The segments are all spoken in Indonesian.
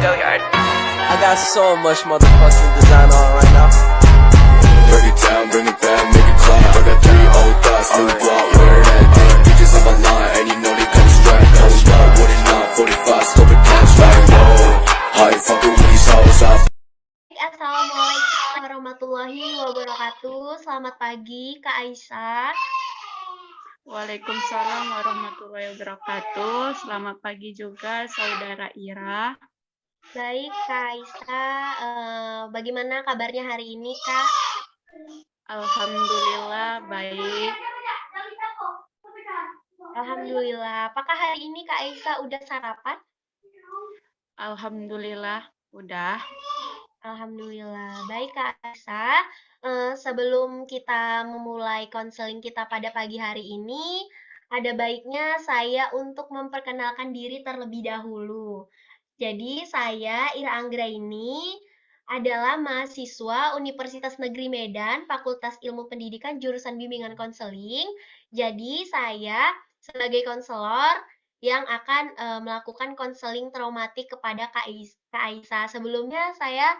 Go yard. I got so much motherfucking design on right now. Break it down, bring it back, make it clap. I got 3 old thoughts, new block, where that thing. Bitches on my line, and you know they come straight. Hold up, what it not, 45, scope it cash like, whoa. How you fucking with these hoes up? Assalamualaikum warahmatullahi wabarakatuh. Selamat pagi, Kak Aisyah. Waalaikumsalam warahmatullahi wabarakatuh. Selamat pagi juga, Saudara Ira. Baik, Kak Aisyah. Bagaimana kabarnya hari ini, Kak? Alhamdulillah baik. Alhamdulillah. Apakah hari ini Kak Aisyah udah sarapan? Alhamdulillah udah. Alhamdulillah. Baik, Kak Aisyah. Sebelum kita memulai konseling kita pada pagi hari ini, ada baiknya saya untuk memperkenalkan diri terlebih dahulu. Jadi, saya Ira Anggraini adalah mahasiswa Universitas Negeri Medan, Fakultas Ilmu Pendidikan jurusan Bimbingan Konseling. Jadi, saya sebagai konselor yang akan melakukan konseling traumatik kepada Kak Aisyah. Sebelumnya saya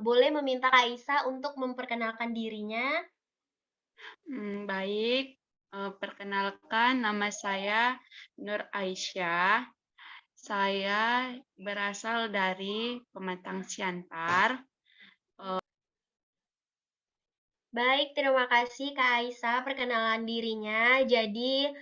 boleh meminta Kak Aisyah untuk memperkenalkan dirinya. Baik, perkenalkan nama saya Nur Aisyah. Saya berasal dari Pematang Siantar. Baik, terima kasih Kak Aisyah perkenalan dirinya. Jadi,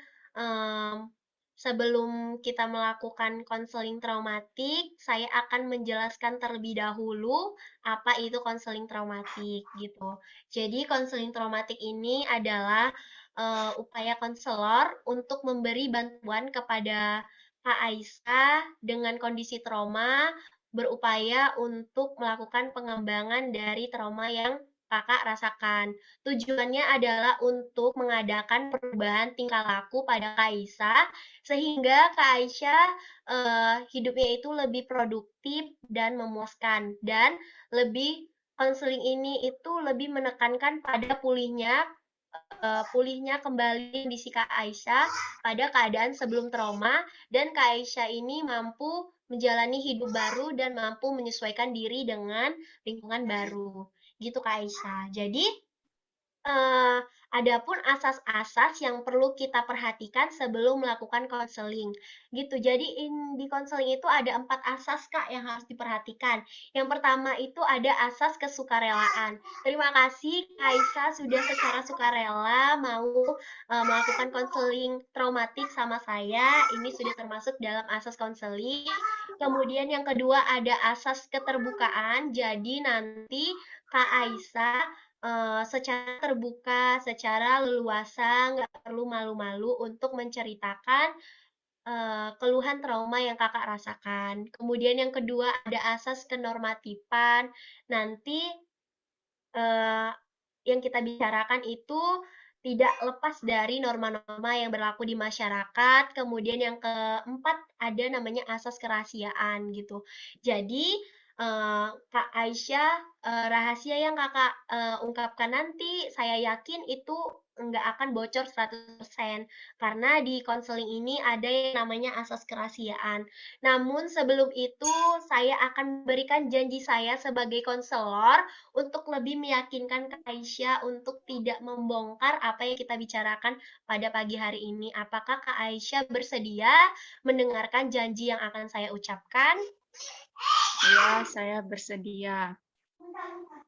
sebelum kita melakukan konseling traumatik, saya akan menjelaskan terlebih dahulu apa itu konseling traumatik gitu. Jadi, konseling traumatik ini adalah upaya konselor untuk memberi bantuan kepada Kak Aisyah dengan kondisi trauma, berupaya untuk melakukan pengembangan dari trauma yang Kakak rasakan. Tujuannya adalah untuk mengadakan perubahan tingkah laku pada Kak Aisyah, sehingga Kak Aisyah hidupnya itu lebih produktif dan memuaskan. Dan konseling ini itu lebih menekankan pada pulihnya kembali kondisi Kak Aisyah pada keadaan sebelum trauma, dan Kak Aisyah ini mampu menjalani hidup baru dan mampu menyesuaikan diri dengan lingkungan baru. Gitu Kak Aisyah. Jadi, adapun asas-asas yang perlu kita perhatikan sebelum melakukan konseling. Gitu. Jadi di konseling itu ada 4 asas Kak yang harus diperhatikan. Yang pertama itu ada asas kesukarelaan. Terima kasih Kak Aisyah sudah secara sukarela mau melakukan konseling traumatik sama saya. Ini sudah termasuk dalam asas konseling. Kemudian yang kedua ada asas keterbukaan. Jadi nanti Kak Aisyah secara terbuka, secara leluasa, nggak perlu malu-malu untuk menceritakan keluhan trauma yang Kakak rasakan. Kemudian yang kedua ada asas kenormatifan. Nanti yang kita bicarakan itu tidak lepas dari norma-norma yang berlaku di masyarakat. Kemudian yang keempat ada namanya asas kerahasiaan gitu. Jadi Kak Aisyah, rahasia yang Kakak ungkapkan nanti, saya yakin itu nggak akan bocor 100%, karena di konseling ini ada yang namanya asas kerahasiaan. Namun sebelum itu, saya akan berikan janji saya sebagai konselor untuk lebih meyakinkan Kak Aisyah untuk tidak membongkar apa yang kita bicarakan pada pagi hari ini. Apakah Kak Aisyah bersedia mendengarkan janji yang akan saya ucapkan? Ya, saya bersedia.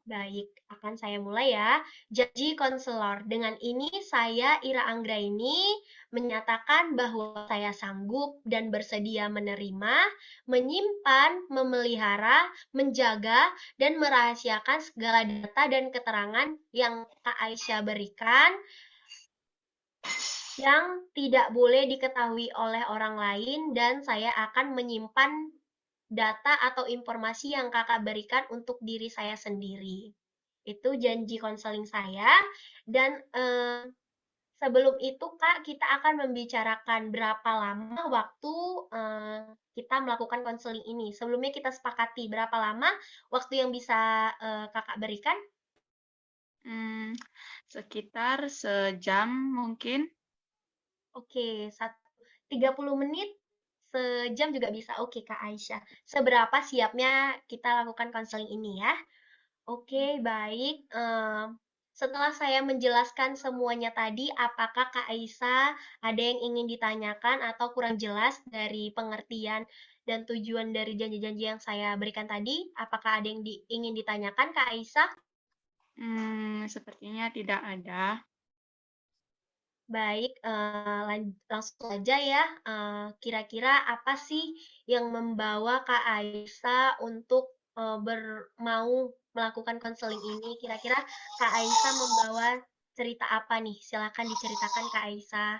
Baik, akan saya mulai ya. Janji konselor. Dengan ini saya Ira Anggraini menyatakan bahwa saya sanggup dan bersedia menerima, menyimpan, memelihara, menjaga, dan merahasiakan segala data dan keterangan yang Kak Aisyah berikan yang tidak boleh diketahui oleh orang lain, dan saya akan menyimpan data atau informasi yang Kakak berikan untuk diri saya sendiri. Itu janji konseling saya. Dan sebelum itu Kak, kita akan membicarakan berapa lama waktu kita melakukan konseling ini. Sebelumnya kita sepakati berapa lama waktu yang bisa Kakak berikan? Sekitar sejam mungkin. Oke, 30 menit sejam juga bisa. Oke, Kak Aisyah. Seberapa siapnya kita lakukan konseling ini ya? Oke, baik. Setelah saya menjelaskan semuanya tadi, apakah Kak Aisyah ada yang ingin ditanyakan atau kurang jelas dari pengertian dan tujuan dari janji-janji yang saya berikan tadi? Apakah ada yang ingin ditanyakan, Kak Aisyah? Sepertinya tidak ada. Baik, langsung aja ya. Kira-kira apa sih yang membawa Kak Aisyah untuk mau melakukan konseling ini? Kira-kira Kak Aisyah membawa cerita apa nih? Silakan diceritakan Kak Aisyah.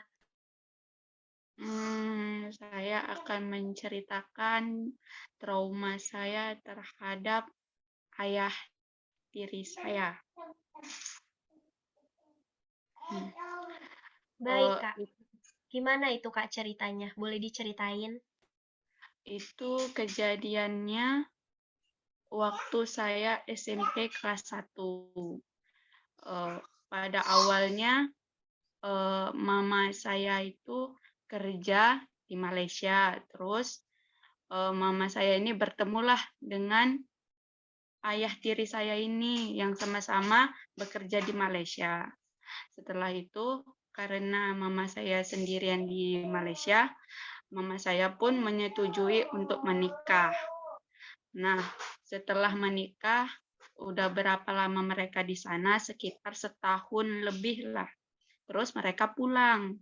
Saya akan menceritakan trauma saya terhadap ayah tiri saya. Hmm. Baik, Eh, Kak. Gimana itu Kak ceritanya? Boleh diceritain? itu kejadiannya waktu saya SMP kelas 1. Pada awalnya mama saya itu kerja di Malaysia, terus mama saya ini bertemulah dengan ayah tiri saya ini yang sama-sama bekerja di Malaysia. Setelah itu, karena mama saya sendirian di Malaysia, mama saya pun menyetujui untuk menikah. Nah, setelah menikah, udah berapa lama mereka di sana? Sekitar setahun lebih lah. Terus mereka pulang.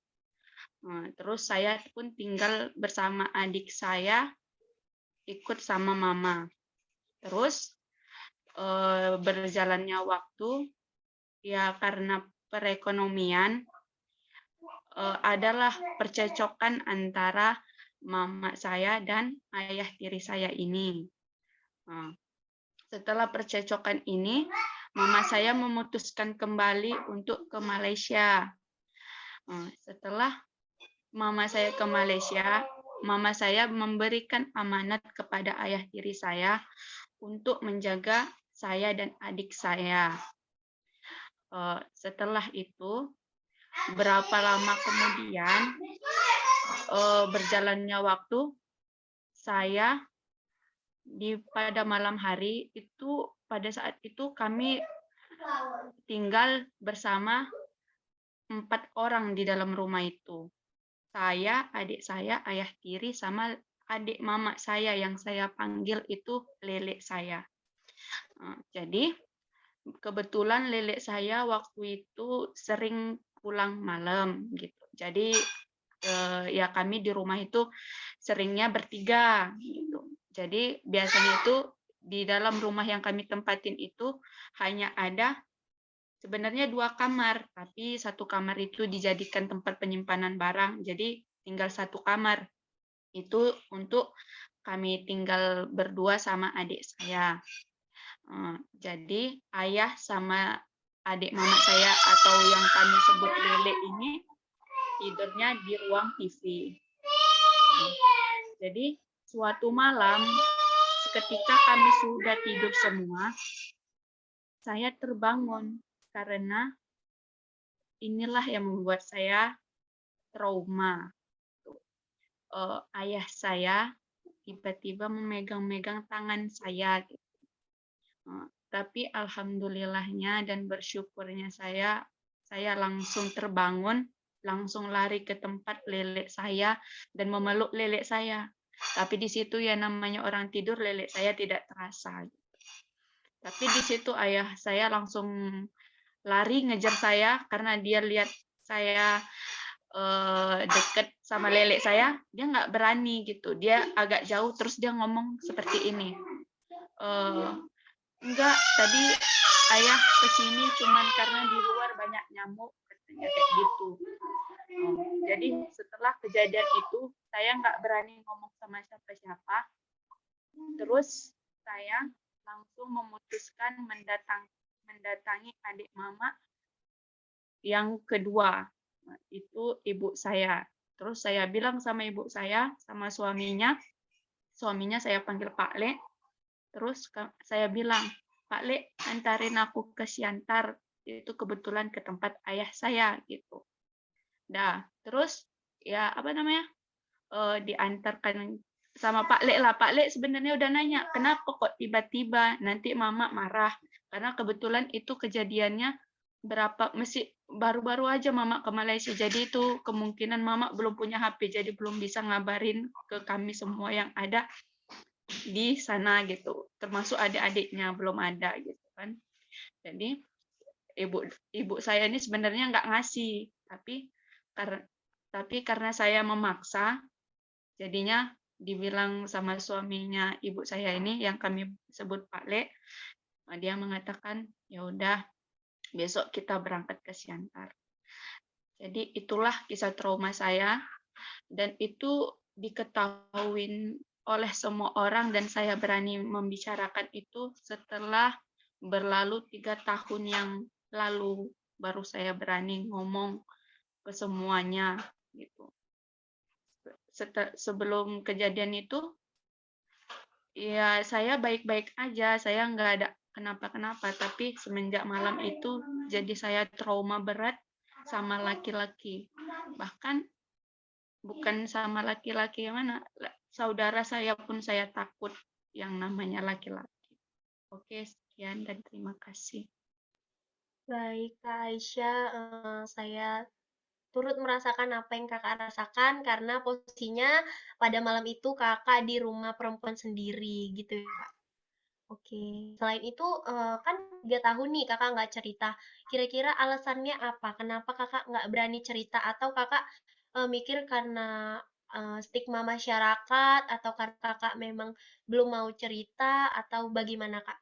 Nah, terus saya pun tinggal bersama adik saya, ikut sama mama. Terus berjalannya waktu, ya karena perekonomian, adalah percecokan antara mama saya dan ayah tiri saya ini. Nah, setelah percecokan ini, mama saya memutuskan kembali untuk ke Malaysia. Setelah mama saya ke Malaysia, mama saya memberikan amanat kepada ayah tiri saya untuk menjaga saya dan adik saya. Setelah itu, berapa lama kemudian berjalannya waktu, saya pada malam hari itu, pada saat itu kami tinggal bersama 4 orang di dalam rumah itu. Saya, adik saya, ayah tiri, sama adik mama saya yang saya panggil itu lele saya. Jadi kebetulan lele saya waktu itu sering pulang malam gitu. Jadi ya kami di rumah itu seringnya bertiga gitu. Jadi biasanya itu di dalam rumah yang kami tempatin itu hanya ada sebenarnya 2 kamar, tapi 1 kamar itu dijadikan tempat penyimpanan barang. Jadi tinggal 1 kamar. Itu untuk kami tinggal berdua sama adik saya. Jadi ayah sama adik mama saya atau yang kami sebut lele ini tidurnya di ruang TV. Jadi suatu malam ketika kami sudah tidur semua, saya terbangun karena inilah yang membuat saya trauma. Ayah saya tiba-tiba memegang-megang tangan saya. Tapi alhamdulillahnya dan bersyukurnya saya langsung terbangun, langsung lari ke tempat lele saya dan memeluk lele saya. Tapi di situ ya namanya orang tidur, lele saya tidak terasa. Tapi di situ ayah saya langsung lari ngejar saya karena dia lihat saya deket sama lele saya, dia nggak berani gitu. Dia agak jauh terus dia ngomong seperti ini. Enggak, tadi ayah kesini cuman karena di luar banyak nyamuk, katanya kayak gitu. Jadi setelah kejadian itu, saya nggak berani ngomong sama siapa-siapa. Terus saya langsung memutuskan mendatangi adik mama yang kedua, itu ibu saya. Terus saya bilang sama ibu saya, sama suaminya saya panggil Pak Le. Terus saya bilang, Pak Le, antarin aku ke Siantar, itu kebetulan ke tempat ayah saya gitu. Terus ya diantarkan sama Pak Lek lah. Pak Lek sebenarnya udah nanya, kenapa kok tiba-tiba, nanti Mama marah. Karena kebetulan itu kejadiannya baru-baru aja Mama ke Malaysia. Jadi itu kemungkinan Mama belum punya HP, jadi belum bisa ngabarin ke kami semua yang ada di sana gitu. Termasuk adik-adiknya belum ada gitu kan. Jadi ibu saya ini sebenarnya nggak ngasih, tapi karena saya memaksa, jadinya dibilang sama suaminya ibu saya ini yang kami sebut Pak Le, dia mengatakan ya udah besok kita berangkat ke Siantar. Jadi itulah kisah trauma saya, dan itu diketahui oleh semua orang, dan saya berani membicarakan itu setelah berlalu 3 tahun yang lalu, baru saya berani ngomong ke semuanya gitu. Sebelum kejadian itu ya saya baik-baik aja, saya nggak ada kenapa-kenapa, tapi semenjak malam itu jadi saya trauma berat sama laki-laki. Bahkan bukan sama laki-laki yang mana, saudara saya pun saya takut yang namanya laki-laki. Oke, sekian dan terima kasih. Baik, Kak Aisyah, saya turut merasakan apa yang Kakak rasakan karena posisinya pada malam itu Kakak di rumah perempuan sendiri gitu ya, Kak? Oke. Selain itu, kan 3 tahun nih Kakak nggak cerita. Kira-kira alasannya apa? Kenapa Kakak nggak berani cerita? Atau Kakak, mikir karena, stigma masyarakat atau karena Kakak memang belum mau cerita atau bagaimana, Kak?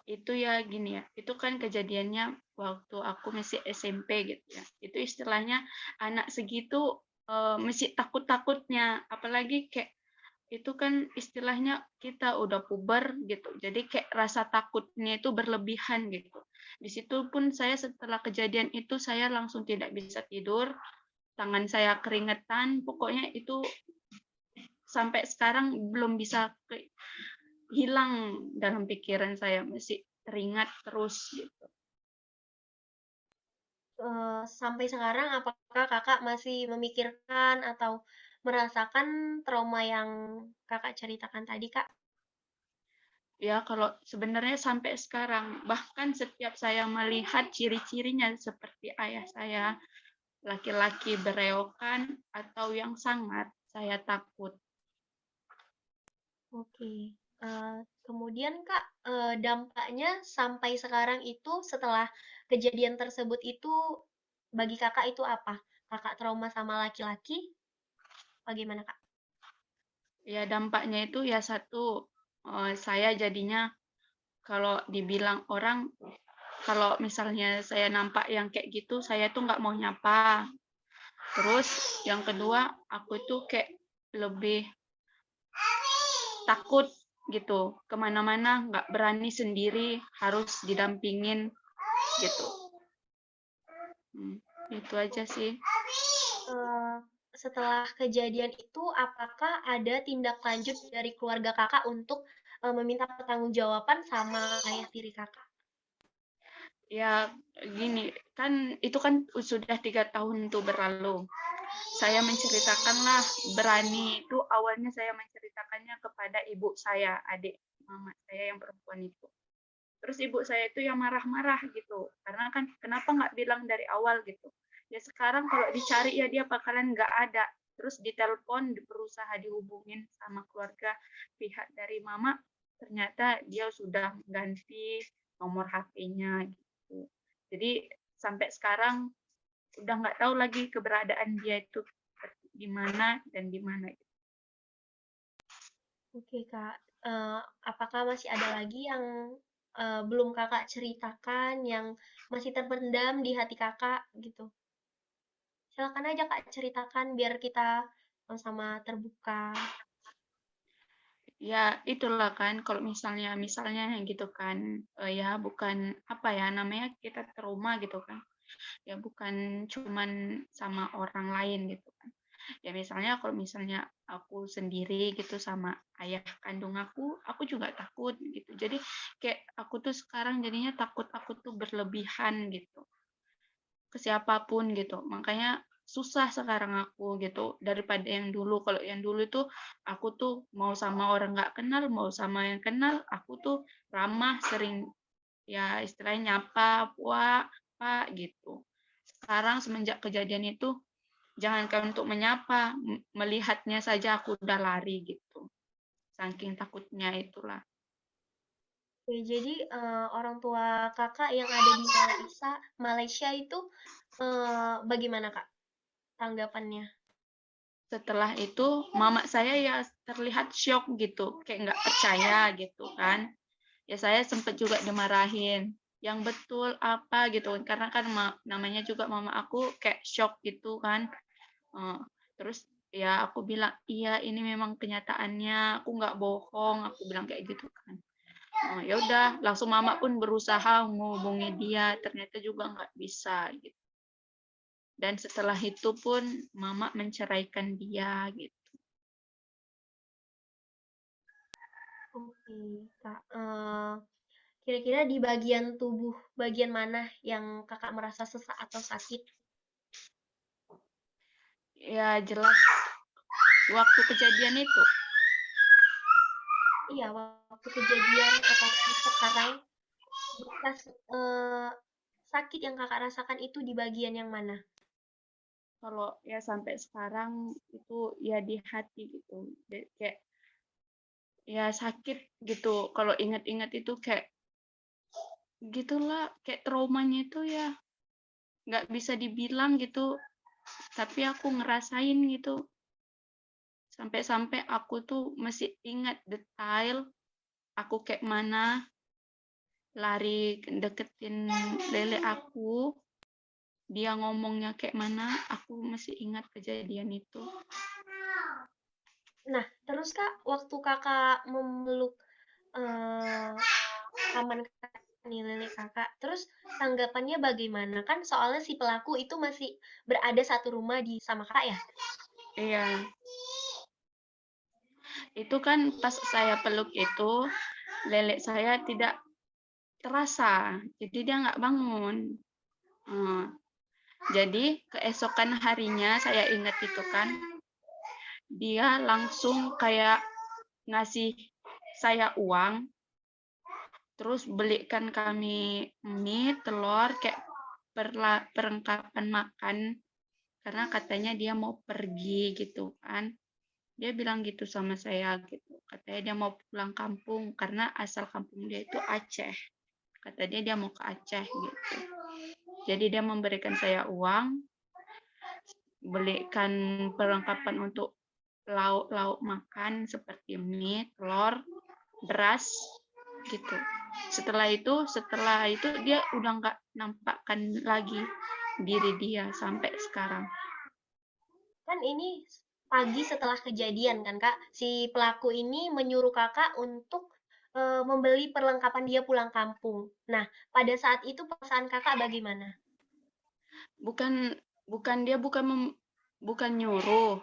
Itu ya gini ya, itu kan kejadiannya waktu aku masih SMP gitu ya. Itu istilahnya anak segitu masih takut-takutnya, apalagi kayak itu kan istilahnya kita udah puber gitu. Jadi kayak rasa takutnya itu berlebihan gitu. Di situ pun saya setelah kejadian itu saya langsung tidak bisa tidur, tangan saya keringetan, pokoknya itu sampai sekarang belum bisa hilang dalam pikiran saya, masih teringat terus gitu. Sampai sekarang apakah Kakak masih memikirkan atau merasakan trauma yang Kakak ceritakan tadi, Kak? Ya kalau sebenarnya sampai sekarang, bahkan setiap saya melihat ciri-cirinya seperti ayah saya, laki-laki berewokan atau yang sangat, saya takut. Oke, kemudian Kak, dampaknya sampai sekarang itu setelah kejadian tersebut itu, bagi Kakak itu apa? Kakak trauma sama laki-laki, bagaimana Kak? Ya dampaknya itu ya satu, saya jadinya kalau dibilang orang, kalau misalnya saya nampak yang kayak gitu, saya tuh nggak mau nyapa. Terus yang kedua, aku itu kayak lebih takut gitu, kemana-mana nggak berani sendiri, harus didampingin gitu. Itu aja sih. Eee, Setelah kejadian itu, apakah ada tindak lanjut dari keluarga Kakak untuk, meminta pertanggungjawaban sama ayah tiri Kakak? Ya gini, kan itu kan sudah 3 tahun tuh berlalu. Saya menceritakanlah, berani itu awalnya saya menceritakannya kepada ibu saya, adik mama saya yang perempuan itu. Terus ibu saya itu yang marah-marah gitu, karena kan kenapa nggak bilang dari awal gitu. Ya sekarang kalau dicari ya dia bakalan nggak ada. Terus ditelepon, berusaha dihubungin sama keluarga pihak dari mama, ternyata dia sudah ganti nomor HP-nya gitu. Jadi sampai sekarang udah nggak tahu lagi keberadaan dia itu di mana dan di mana. Oke, Kak, apakah masih ada lagi yang, belum Kakak ceritakan, yang masih terpendam di hati Kakak, gitu? Silakan aja, Kak, ceritakan biar kita sama-sama terbuka. Ya itulah kan kalau misalnya gitu kan, ya bukan apa ya namanya, kita trauma gitu kan. Ya bukan cuman sama orang lain gitu kan. Ya misalnya kalau misalnya aku sendiri gitu sama ayah kandung aku juga takut gitu. Jadi kayak aku tuh sekarang jadinya takut aku tuh berlebihan gitu ke siapapun gitu. Makanya susah sekarang aku gitu daripada yang dulu. Kalau yang dulu itu aku tuh mau sama orang nggak kenal, mau sama yang kenal, aku tuh ramah, sering ya istilahnya nyapa, Pak gitu. Sekarang semenjak kejadian itu, jangankan untuk menyapa, melihatnya saja aku udah lari gitu. Saking takutnya itulah. Oke, jadi orang tua kakak yang ada di Malaysia itu bagaimana kak tanggapannya? Setelah itu mama saya ya terlihat syok gitu, kayak nggak percaya gitu kan. Ya saya sempat juga dimarahin, yang betul apa gitu, karena kan namanya juga mama aku kayak syok gitu kan. Terus ya aku bilang, iya ini memang kenyataannya, aku nggak bohong, aku bilang kayak gitu kan. Ya udah, langsung mama pun berusaha menghubungi dia, ternyata juga nggak bisa gitu. Dan setelah itu pun mama menceraikan dia gitu. Oke, Kak. Kira-kira di bagian tubuh, bagian mana yang kakak merasa sesak atau sakit? Ya jelas waktu kejadian itu. Iya, waktu kejadian atau sekarang, bekas sakit yang kakak rasakan itu di bagian yang mana? Kalau ya sampai sekarang itu ya di hati gitu. Kayak ya sakit gitu. Kalau ingat-ingat itu kayak gitulah, kayak traumanya itu ya nggak bisa dibilang gitu. Tapi aku ngerasain gitu. Sampai-sampai aku tuh masih ingat detail aku kayak mana lari deketin lele aku, dia ngomongnya kayak mana, aku masih ingat kejadian itu. Nah, terus Kak, waktu kakak memeluk paman kakak nih, Lele kakak, terus tanggapannya bagaimana? Kan soalnya si pelaku itu masih berada satu rumah sama kak ya? Iya, itu kan pas saya peluk itu, lele saya tidak terasa, jadi dia nggak bangun. Jadi keesokan harinya saya ingat itu kan, dia langsung kayak ngasih saya uang, terus belikan kami mie, telur, kayak perlengkapan makan, karena katanya dia mau pergi gitu kan. Dia bilang gitu sama saya gitu, katanya dia mau pulang kampung karena asal kampung dia itu Aceh. Kata dia mau ke Aceh gitu. Jadi dia memberikan saya uang, belikan perlengkapan untuk lauk-lauk makan seperti mie, telur, beras gitu. Setelah itu dia udah nggak nampakkan lagi diri dia sampai sekarang. Kan ini pagi setelah kejadian kan kak, si pelaku ini menyuruh kakak untuk membeli perlengkapan dia pulang kampung. Nah, pada saat itu perasaan kakak bagaimana? Bukan nyuruh,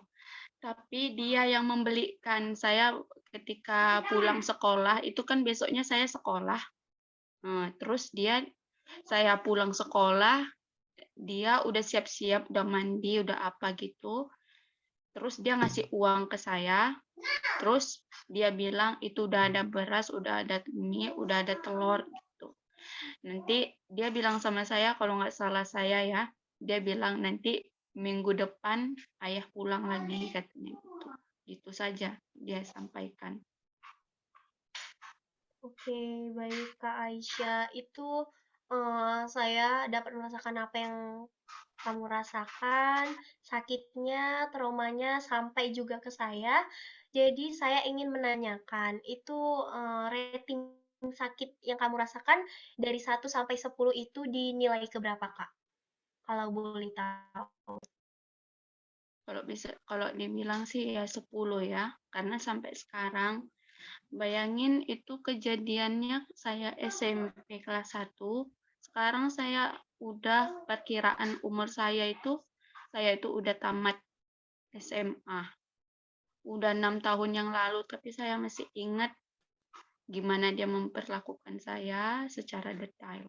tapi dia yang membelikan saya ketika pulang sekolah. Itu kan besoknya saya sekolah. Terus saya pulang sekolah, dia udah siap-siap, udah mandi, udah apa gitu. Terus dia ngasih uang ke saya. Terus dia bilang itu udah ada beras, udah ada mie, udah ada telur gitu. Nanti dia bilang sama saya, kalau nggak salah saya ya, dia bilang nanti minggu depan ayah pulang lagi katanya gitu. Itu saja dia sampaikan. Oke, baik Kak Aisyah. Itu saya dapat merasakan apa yang kamu rasakan, sakitnya, traumanya sampai juga ke saya. Jadi saya ingin menanyakan, itu rating sakit yang kamu rasakan dari 1 sampai 10 itu dinilai ke berapa, Kak? Kalau boleh tahu. Kalau dibilang sih ya 10 ya, karena sampai sekarang bayangin itu kejadiannya saya SMP kelas 1, sekarang saya udah perkiraan umur saya itu udah tamat SMA. Udah 6 tahun yang lalu, tapi saya masih ingat gimana dia memperlakukan saya secara detail.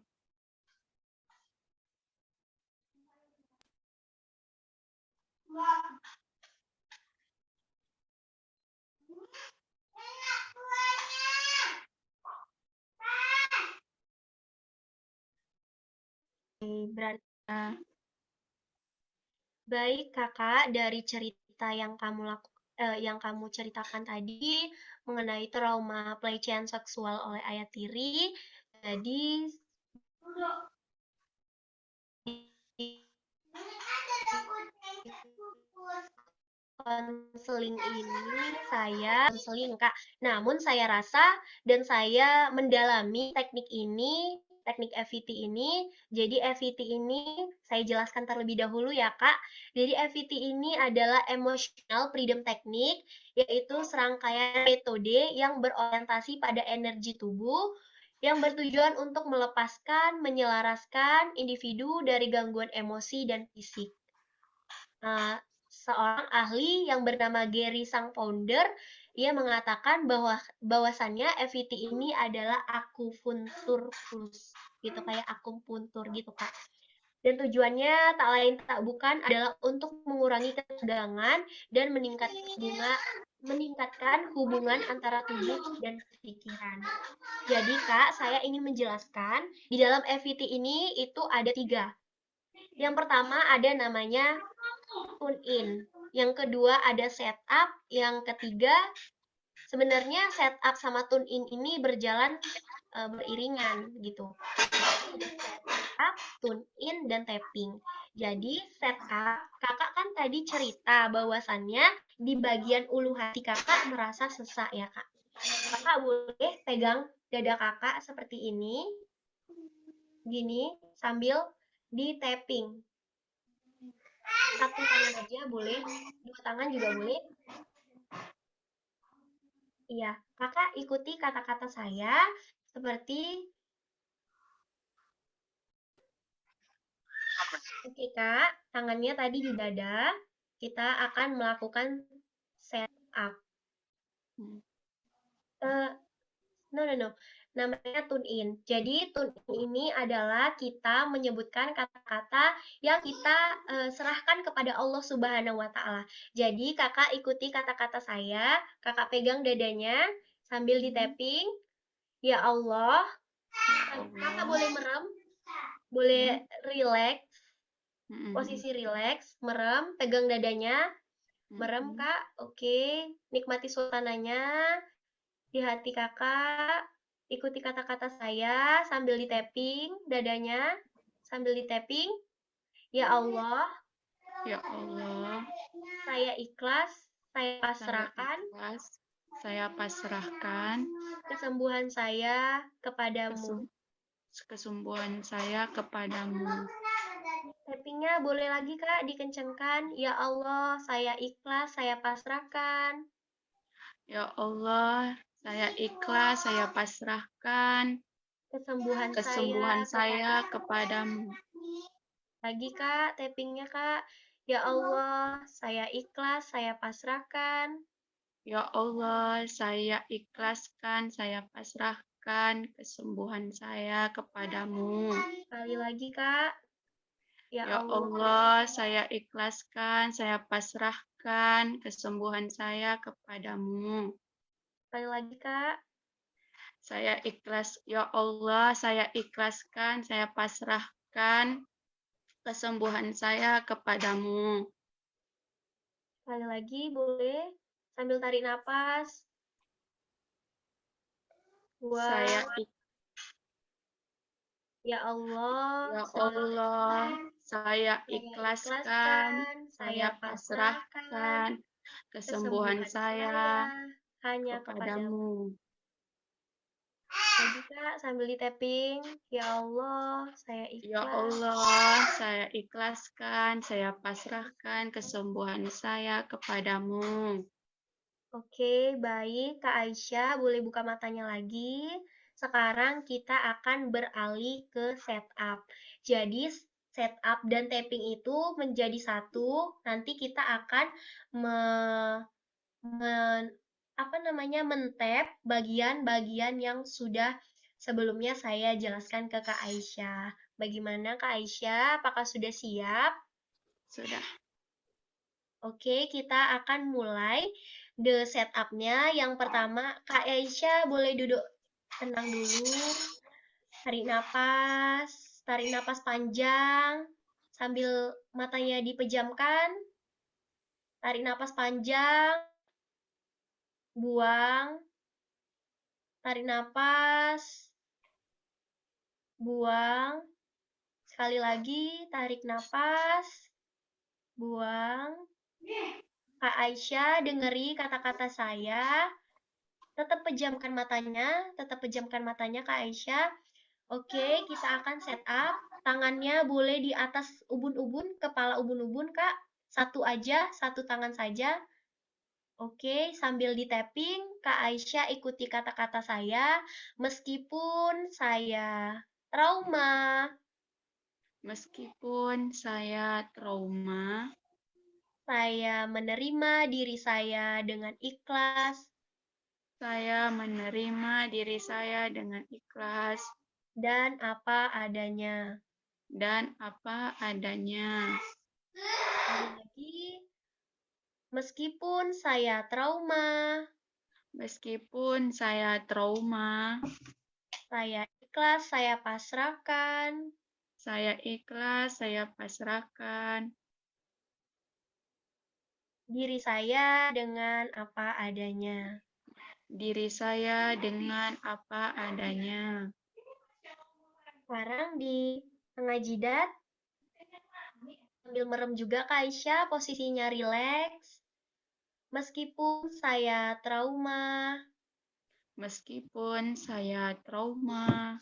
Berarti Ah, baik Kakak, dari cerita yang kamu ceritakan tadi mengenai trauma pelecehan seksual oleh ayah tiri, jadi konseling ini saya konseling Kak. Namun saya rasa dan saya mendalami teknik FET ini. Jadi FET ini saya jelaskan terlebih dahulu ya Kak. Jadi FET ini adalah Emotional Freedom Technique, yaitu serangkaian metode yang berorientasi pada energi tubuh yang bertujuan untuk melepaskan, menyelaraskan individu dari gangguan emosi dan fisik. Seorang ahli yang bernama Gary, sang founder, ia mengatakan bahwasannya FET ini adalah akupuntur plus, gitu kayak akupuntur gitu Kak. Dan tujuannya tak lain tak bukan adalah untuk mengurangi ketegangan dan meningkatkan hubungan antara tubuh dan pikiran. Jadi Kak, saya ingin menjelaskan di dalam FET ini itu ada 3. Yang pertama ada namanya tune in. Yang kedua ada setup. Yang ketiga sebenarnya setup sama tune in ini berjalan beriringan gitu. Ada setup, tune in, dan tapping. Jadi setup, kakak kan tadi cerita bahwasannya di bagian ulu hati kakak merasa sesak ya kak. Kakak boleh pegang dada kakak seperti ini, gini, sambil di tapping. Satu tangan aja boleh, 2 tangan juga boleh. Iya, kakak ikuti kata-kata saya seperti oke kak, tangannya tadi di dada, kita akan melakukan set up. No, namanya tune in. Jadi tune in ini adalah kita menyebutkan kata-kata yang kita serahkan kepada Allah Subhanahu wa Ta'ala. Jadi kakak ikuti kata-kata saya, kakak pegang dadanya sambil di tapping. Ya Allah, kakak boleh merem, boleh relax, posisi relax, merem, pegang dadanya, merem kak, oke, nikmati suasananya di hati kakak, ikuti kata-kata saya sambil di tapping dadanya, sambil di tapping. Ya Allah, Ya Allah, saya ikhlas, saya pasrahkan saya pasrahkan kesembuhan saya kepadamu. kesembuhan saya kepadamu. Tappingnya boleh lagi kak dikencengkan. Ya Allah, saya ikhlas, saya pasrahkan Ya Allah, saya ikhlas, saya pasrahkan kesembuhan kesembuhan saya saya kepadamu. Lagi kak, tappingnya kak. Ya Allah, saya ikhlas, saya pasrahkan Ya Allah, saya ikhlaskan, saya pasrahkan kesembuhan saya kepadamu. Sekali lagi kak. Ya Ya Allah, Allah, saya ikhlaskan, saya pasrahkan kesembuhan saya kepadamu. sekali lagi kak. Saya ikhlas, ya Allah, saya ikhlaskan, saya pasrahkan kesembuhan saya kepadamu. Sekali lagi boleh sambil tarik napas. Saya Ya Allah, Ya Allah, saya ikhlaskan, saya pasrahkan kesembuhan saya hanya kepadamu. kepadamu. Lagi kak sambil di tapping. Ya Allah, saya Ya ikhlas. Allah, saya ikhlaskan, saya pasrahkan kesembuhan saya kepadamu. Oke, baik Kak Aisyah, boleh buka matanya lagi. Sekarang kita akan beralih ke setup. Jadi setup dan tapping itu menjadi satu. Nanti kita akan men-tap bagian-bagian yang sudah sebelumnya saya jelaskan ke Kak Aisyah. Bagaimana Kak Aisyah? Apakah sudah siap? Sudah. Oke, kita akan mulai the setup-nya. Yang pertama, Kak Aisyah boleh duduk tenang dulu. Tarik napas panjang sambil matanya dipejamkan. Tarik napas panjang, buang. Tarik napas, buang. Sekali lagi, tarik napas, buang. Kak Aisyah, dengeri kata-kata saya. Tetap pejamkan matanya Kak Aisyah. Oke, kita akan set up. Tangannya boleh di atas ubun-ubun, kepala ubun-ubun, Kak. Satu aja, satu tangan saja. Oke, sambil di tapping, Kak Aisyah ikuti kata-kata saya. Meskipun saya trauma, Meskipun saya trauma, saya menerima diri saya dengan ikhlas saya menerima diri saya dengan ikhlas dan apa adanya. dan apa adanya. Sekali lagi, meskipun saya trauma, Meskipun saya trauma, saya ikhlas, saya pasrahkan saya ikhlas, saya pasrahkan diri saya dengan apa adanya. diri saya dengan apa adanya. Sekarang di tengah jidat, sambil merem juga Kak Aisyah, posisinya rileks. Meskipun saya trauma, Meskipun saya trauma,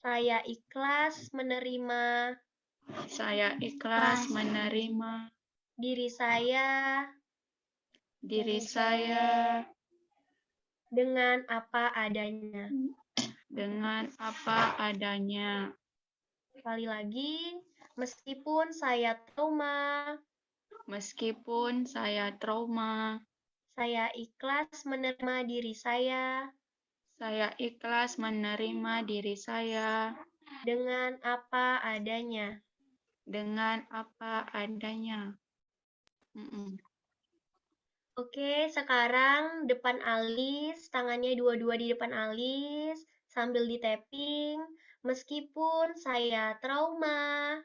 saya ikhlas menerima saya ikhlas menerima diri saya diri saya dengan apa adanya. dengan apa adanya. Sekali lagi, meskipun saya trauma, Meskipun saya trauma, saya ikhlas menerima diri saya saya ikhlas menerima diri saya dengan apa adanya. dengan apa adanya. Oke, sekarang depan alis, tangannya dua-dua di depan alis, sambil di tapping. Meskipun saya trauma,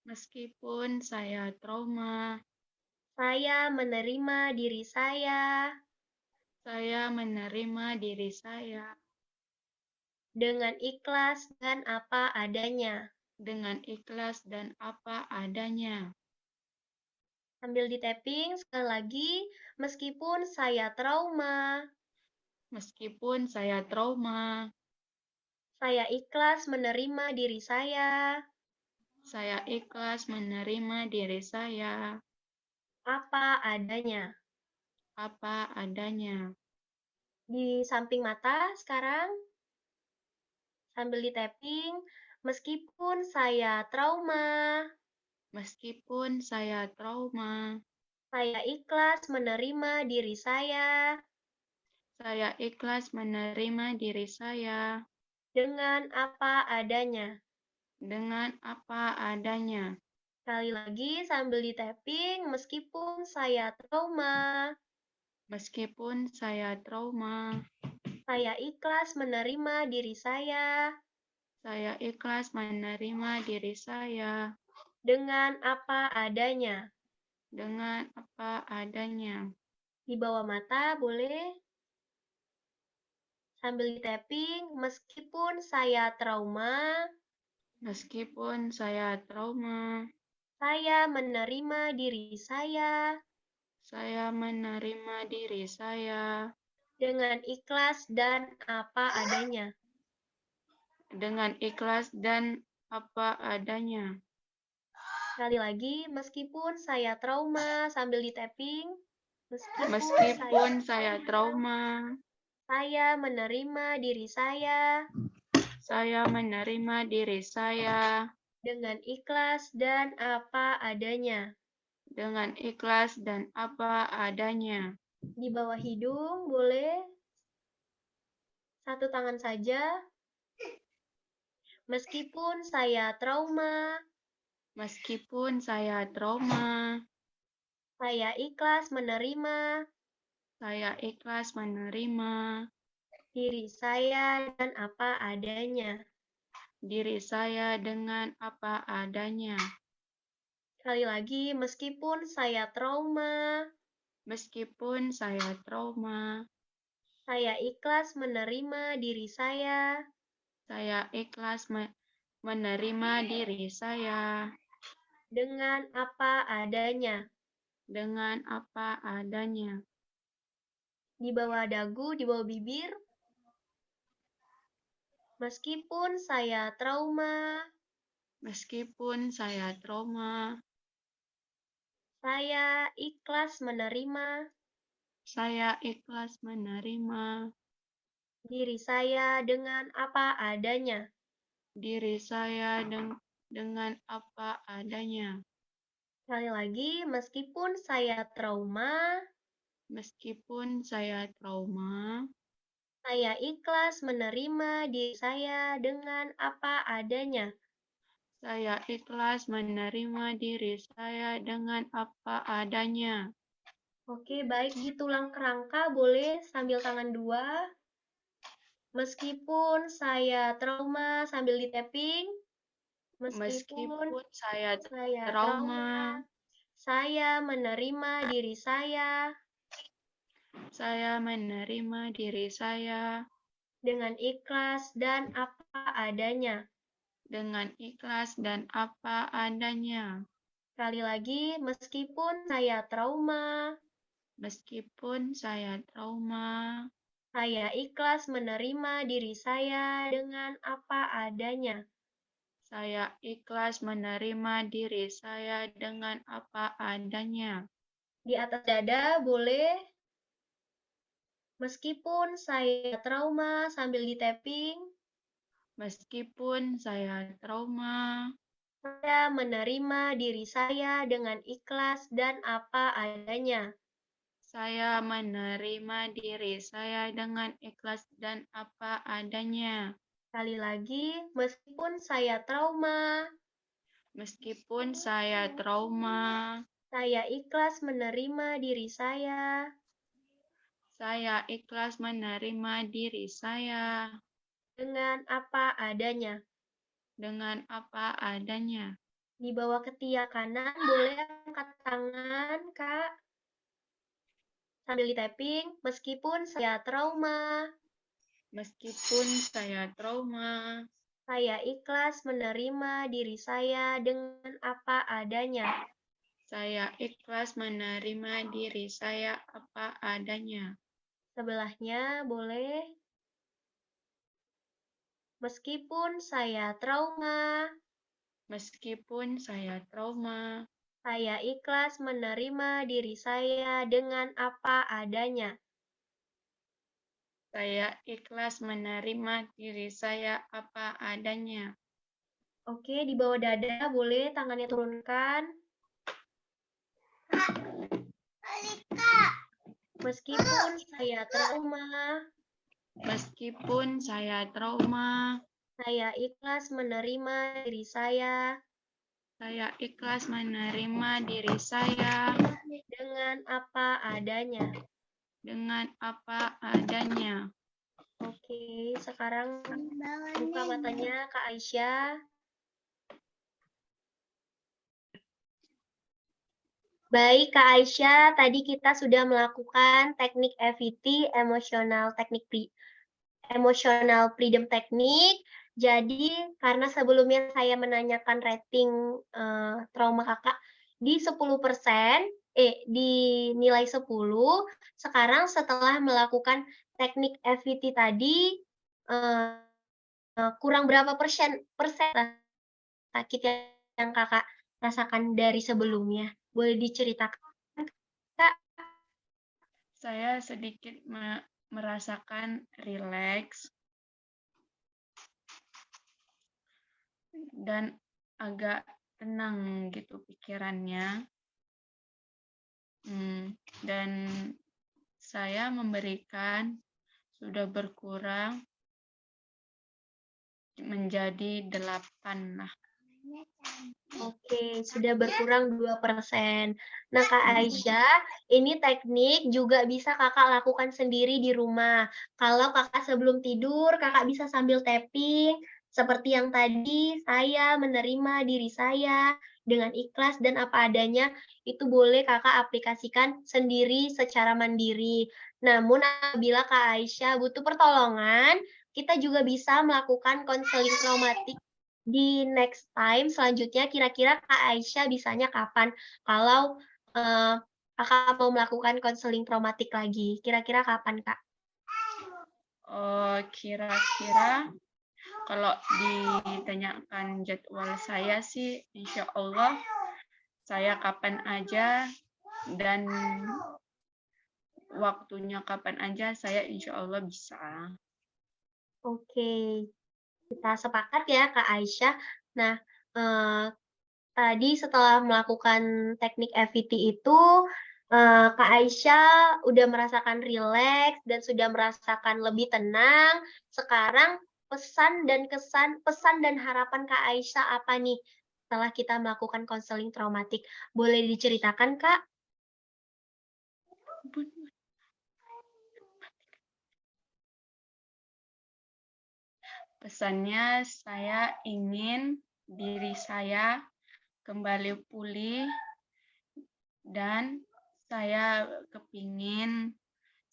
Meskipun saya trauma, saya menerima diri saya saya menerima diri saya dengan ikhlas dan apa adanya. dengan ikhlas dan apa adanya. Sambil di tapping, sekali lagi, meskipun saya trauma, Meskipun saya trauma, saya ikhlas menerima diri saya saya ikhlas menerima diri saya apa adanya. apa adanya. Di samping mata sekarang, sambil di tapping, meskipun saya trauma, Meskipun saya trauma, saya ikhlas menerima diri saya saya ikhlas menerima diri saya dengan apa adanya. dengan apa adanya. Sekali lagi sambil di tapping, meskipun saya trauma, Meskipun saya trauma, saya ikhlas menerima diri saya saya ikhlas menerima diri saya dengan apa adanya. dengan apa adanya. Di bawah mata boleh sambil di tapping, meskipun saya trauma, Meskipun saya trauma, saya menerima diri saya saya menerima diri saya dengan ikhlas dan apa adanya. dengan ikhlas dan apa adanya. Sekali lagi, meskipun saya trauma sambil di tapping, Meskipun saya trauma, saya menerima diri saya saya menerima diri saya dengan ikhlas dan apa adanya. dengan ikhlas dan apa adanya. Di bawah hidung boleh satu tangan saja. Meskipun saya trauma, Meskipun saya trauma, Saya ikhlas menerima Saya ikhlas menerima diri saya dan apa adanya. diri saya dengan apa adanya. Sekali lagi, meskipun saya trauma, Meskipun saya trauma, saya ikhlas menerima diri saya saya ikhlas menerima diri saya dengan apa adanya. dengan apa adanya. Di bawah dagu, di bawah bibir, meskipun saya trauma, Meskipun saya trauma, saya ikhlas menerima saya ikhlas menerima diri saya dengan apa adanya. diri saya dengan apa adanya. Sekali lagi, meskipun saya trauma, Meskipun saya trauma, saya ikhlas menerima diri saya dengan apa adanya. saya ikhlas menerima diri saya dengan apa adanya. Oke, baik di tulang kerangka boleh sambil tangan dua. Meskipun saya trauma sambil di tapping. Meskipun Meskipun saya saya trauma, saya menerima diri saya saya menerima diri saya dengan ikhlas dan apa adanya. dengan ikhlas dan apa adanya. Sekali lagi, meskipun saya trauma, Meskipun saya trauma, saya ikhlas menerima diri saya dengan apa adanya. saya ikhlas menerima diri saya dengan apa adanya. Di atas dada boleh. Meskipun saya trauma sambil di tapping, Meskipun saya trauma, saya menerima diri saya dengan ikhlas dan apa adanya. saya menerima diri saya dengan ikhlas dan apa adanya. Sekali lagi, meskipun saya trauma, Meskipun saya trauma, saya ikhlas menerima diri saya saya ikhlas menerima diri saya dengan apa adanya. dengan apa adanya. Di bawah ketiak kanan boleh angkat tangan, Kak. Sambil di tapping, meskipun saya trauma, Meskipun saya trauma, saya ikhlas menerima diri saya dengan apa adanya. saya ikhlas menerima diri saya apa adanya. Sebelahnya boleh. Meskipun saya trauma, Meskipun saya trauma, saya ikhlas menerima diri saya dengan apa adanya. saya ikhlas menerima diri saya apa adanya. Oke, di bawah dada boleh tangannya turunkan. Meskipun saya trauma, Meskipun saya trauma, saya ikhlas menerima diri saya saya ikhlas menerima diri saya dengan apa adanya. dengan apa adanya. Oke, sekarang buka matanya Kak Aisyah. Baik, Kak Aisyah, tadi kita sudah melakukan teknik EVT, emotional freedom technique. Jadi, karena sebelumnya saya menanyakan rating trauma Kakak di 10%, di nilai 10, sekarang setelah melakukan teknik EVT tadi, kurang berapa persen sakit yang Kakak rasakan dari sebelumnya? Boleh diceritakan, Kak? Saya sedikit merasakan rileks dan agak tenang gitu pikirannya. Dan saya memberikan sudah berkurang menjadi 8 lah. Oke, sudah berkurang 2%. Nah, Kak Aisyah, ini teknik juga bisa Kakak lakukan sendiri di rumah. Kalau Kakak sebelum tidur, Kakak bisa sambil tapping, seperti yang tadi, saya menerima diri saya dengan ikhlas dan apa adanya, itu boleh Kakak aplikasikan sendiri secara mandiri. Namun apabila Kak Aisyah butuh pertolongan, kita juga bisa melakukan konseling traumatik di next time selanjutnya kira-kira Kak Aisyah bisanya kapan? Kalau, Kakak mau melakukan konseling traumatik lagi, kira-kira kapan, Kak? Kira-kira kalau ditanyakan jadwal saya sih, insya Allah saya kapan aja dan waktunya kapan aja saya insya Allah bisa. Oke, kita sepakat ya, Kak Aisyah. Nah, tadi setelah melakukan teknik EVT itu, Kak Aisyah udah merasakan rileks dan sudah merasakan lebih tenang. Sekarang pesan dan harapan Kak Aisyah apa nih setelah kita melakukan konseling traumatik? Boleh diceritakan, Kak? Pesannya saya ingin diri saya kembali pulih dan saya kepingin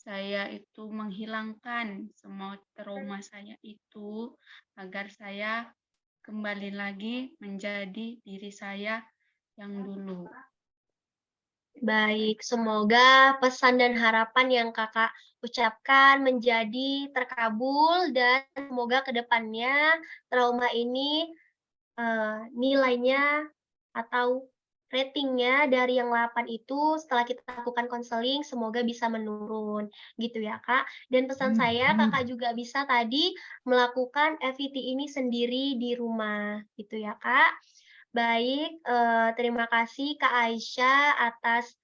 saya itu menghilangkan semua trauma saya itu agar saya kembali lagi menjadi diri saya yang dulu. Baik, semoga pesan dan harapan yang Kakak ucapkan menjadi terkabul dan semoga ke depannya trauma ini nilainya atau ratingnya dari yang 8 itu setelah kita lakukan konseling semoga bisa menurun, gitu ya, Kak. Dan pesan saya Kakak juga bisa tadi melakukan EVT ini sendiri di rumah, gitu ya, Kak. Baik, terima kasih Kak Aisyah atas,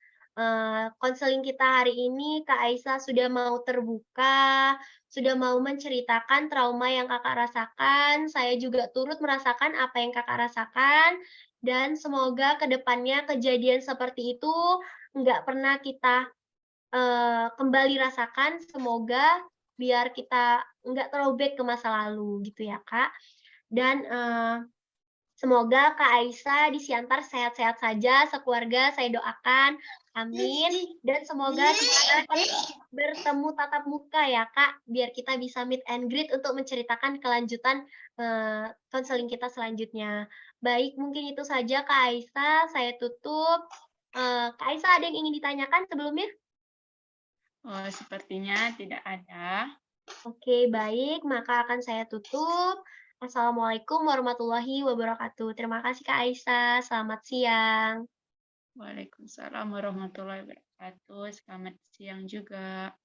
konseling kita hari ini. Kak Aisyah sudah mau terbuka, sudah mau menceritakan trauma yang Kakak rasakan. Saya juga turut merasakan apa yang Kakak rasakan, dan semoga ke depannya kejadian seperti itu nggak pernah kita, kembali rasakan. Semoga biar kita nggak throwback ke masa lalu, gitu ya, Kak. Dan, semoga Kak Aisyah di Siantar sehat-sehat saja, sekeluarga saya doakan, amin. Dan semoga kita bertemu tatap muka ya Kak, biar kita bisa meet and greet untuk menceritakan kelanjutan, konseling kita selanjutnya. Baik, mungkin itu saja Kak Aisyah, saya tutup. Kak Aisyah ada yang ingin ditanyakan sebelumnya? Sepertinya tidak ada. Oke, baik, maka akan saya tutup. Assalamualaikum warahmatullahi wabarakatuh. Terima kasih Kak Aisyah, selamat siang. Waalaikumsalam warahmatullahi wabarakatuh. Selamat siang juga.